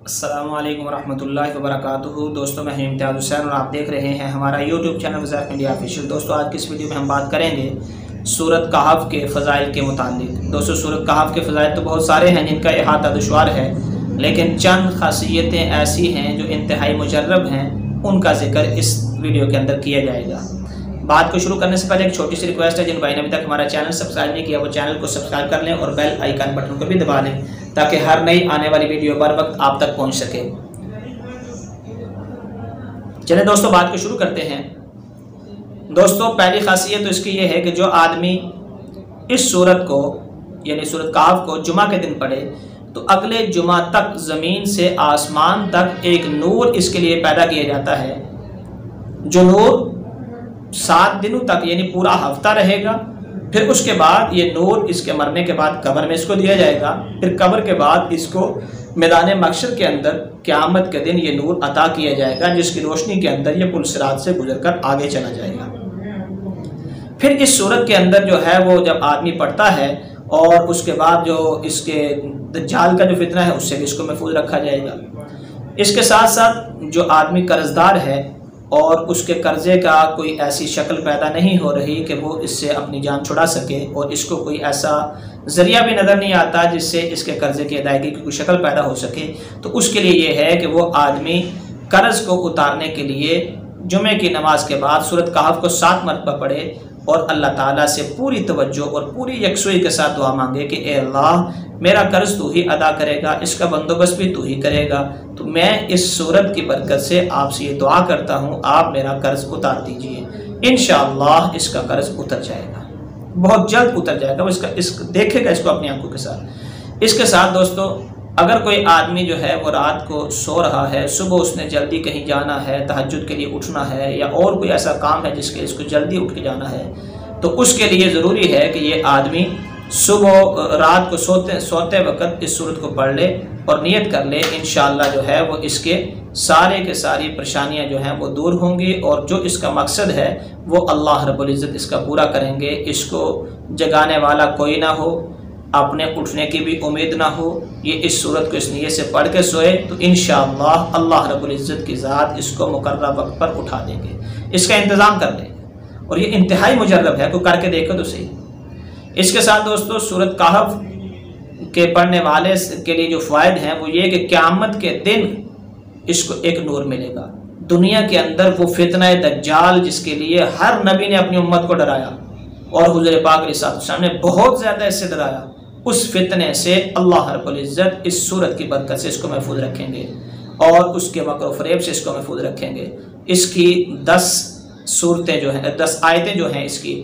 अस्सलामु अलैकुम रहमतुल्लाहि व बरकातुहू। दोस्तों मैं इम्तियाज़ हुसैन और आप देख रहे हैं हमारा यूट्यूब चैनल वज़ाइफ इंडिया ऑफिशियल। दोस्तों आज की इस वीडियो में हम बात करेंगे सूरत कहफ के फ़ज़ाइल के मुतालिक। दोस्तों सूरत कहफ के फ़ज़ाइल तो बहुत सारे हैं जिनका अहाता दुश्वार है, लेकिन चंद खासियतें ऐसी हैं जो इंतहाई मुजर्रब हैं, उनका जिक्र इस वीडियो के अंदर किया जाएगा। बात को शुरू करने से पहले एक छोटी सी रिक्वेस्ट है, जिन भाई ने अभी तक हमारा चैनल सब्सक्राइब नहीं किया वो चैनल को सब्सक्राइब कर लें और बेल आइकन बटन को भी दबा लें ताकि हर नई आने वाली वीडियो बर वक्त आप तक पहुंच सके। चलिए दोस्तों बात को शुरू करते हैं। दोस्तों पहली खासियत तो इसकी ये है कि जो आदमी इस सूरत को यानी सूरत कहफ को जुमा के दिन पढ़े तो अगले जुमा तक ज़मीन से आसमान तक एक नूर इसके लिए पैदा किया जाता है, जो नूर 7 दिनों तक यानी पूरा हफ्ता रहेगा। फिर उसके बाद ये नूर इसके मरने के बाद कब्र में इसको दिया जाएगा। फिर कब्र के बाद इसको मैदान महशर के अंदर क़यामत के दिन ये नूर अता किया जाएगा, जिसकी रोशनी के अंदर ये पुल सिरात से गुजरकर आगे चला जाएगा। फिर इस सूरत के अंदर जो है वो जब आदमी पढ़ता है और उसके बाद जो इसके दज्जाल का जो फितना है उससे भी इसको महफूज रखा जाएगा। इसके साथ साथ जो आदमी कर्जदार है और उसके कर्ज़े का कोई ऐसी शक्ल पैदा नहीं हो रही कि वो इससे अपनी जान छुड़ा सके और इसको कोई ऐसा ज़रिया भी नज़र नहीं आता जिससे इसके कर्ज़े की अदायगी की कोई शक्ल पैदा हो सके, तो उसके लिए ये है कि वो आदमी कर्ज़ को उतारने के लिए जुमे की नमाज के बाद सूरत कहफ को 7 मरतबा पढ़े और अल्लाह ताला से पूरी तवज्जो और पूरी यकसुई के साथ दुआ मांगे कि ए अल्लाह मेरा कर्ज़ तू ही अदा करेगा, इसका बंदोबस्त भी तू ही करेगा, तो मैं इस सूरत की बरकत से आपसे ये दुआ करता हूँ आप मेरा कर्ज़ उतार दीजिए। इंशाअल्लाह इसका कर्ज़ उतर जाएगा, बहुत जल्द उतर जाएगा। वो देखेगा इसको अपनी आंखों के साथ। इसके साथ दोस्तों अगर कोई आदमी जो है वो रात को सो रहा है, सुबह उसने जल्दी कहीं जाना है, तहज्जुद के लिए उठना है या और कोई ऐसा काम है जिसके इसको जल्दी उठ के जाना है, तो उसके लिए ज़रूरी है कि ये आदमी सुबह रात को सोते वक्त इस सूरत को पढ़ ले और नियत कर ले, इंशाअल्लाह जो है वो इसके सारे के सारी परेशानियां जो हैं वो दूर होंगी और जो इसका मकसद है वो अल्लाह रब्बुल इज़्ज़त इसका पूरा करेंगे। इसको जगाने वाला कोई ना हो, अपने उठने की भी उम्मीद ना हो, ये इस सूरत को इस नियत से पढ़ के सोए तो इंशाअल्लाह अल्लाह रब्बुल इज़्ज़त की ज़ात इसको मुकर्रर वक्त पर उठा देंगे, इसका इंतज़ाम कर देंगे। और ये इंतहाई मुजर्रब है, कोई करके देखो तो सही। इसके साथ दोस्तों सूरत कहफ के पढ़ने वाले के लिए जो फ़ायदे हैं वो ये कि क़यामत के दिन इसको एक नूर मिलेगा। दुनिया के अंदर वो फितना दज्जाल जिसके लिए हर नबी ने अपनी उम्मत को डराया और हुज़ूर पाक अलैहिस्सलाम ने बहुत ज़्यादा इससे डराया, उस फितने से अल्लाह रब्बुल इज़्ज़त इस सूरत की बरकत से इसको महफूज रखेंगे और उसके मकर फ़रेब से इसको महफूज रखेंगे। इसकी 10 सूरतें जो हैं, 10 आयतें जो हैं, इसकी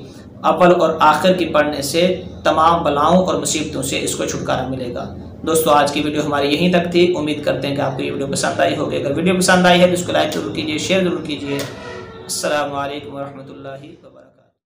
अव्वल और आखिर की पढ़ने से तमाम बलाओं और मुसीबतों से इसको छुटकारा मिलेगा। दोस्तों आज की वीडियो हमारी यहीं तक थी। उम्मीद करते हैं कि आपको ये वीडियो पसंद आई होगी। अगर वीडियो पसंद आई है तो इसको लाइक जरूर कीजिए, शेयर जरूर कीजिए। अस्सलामु अलैकुम व रहमतुल्लाहि व बरकातुहू।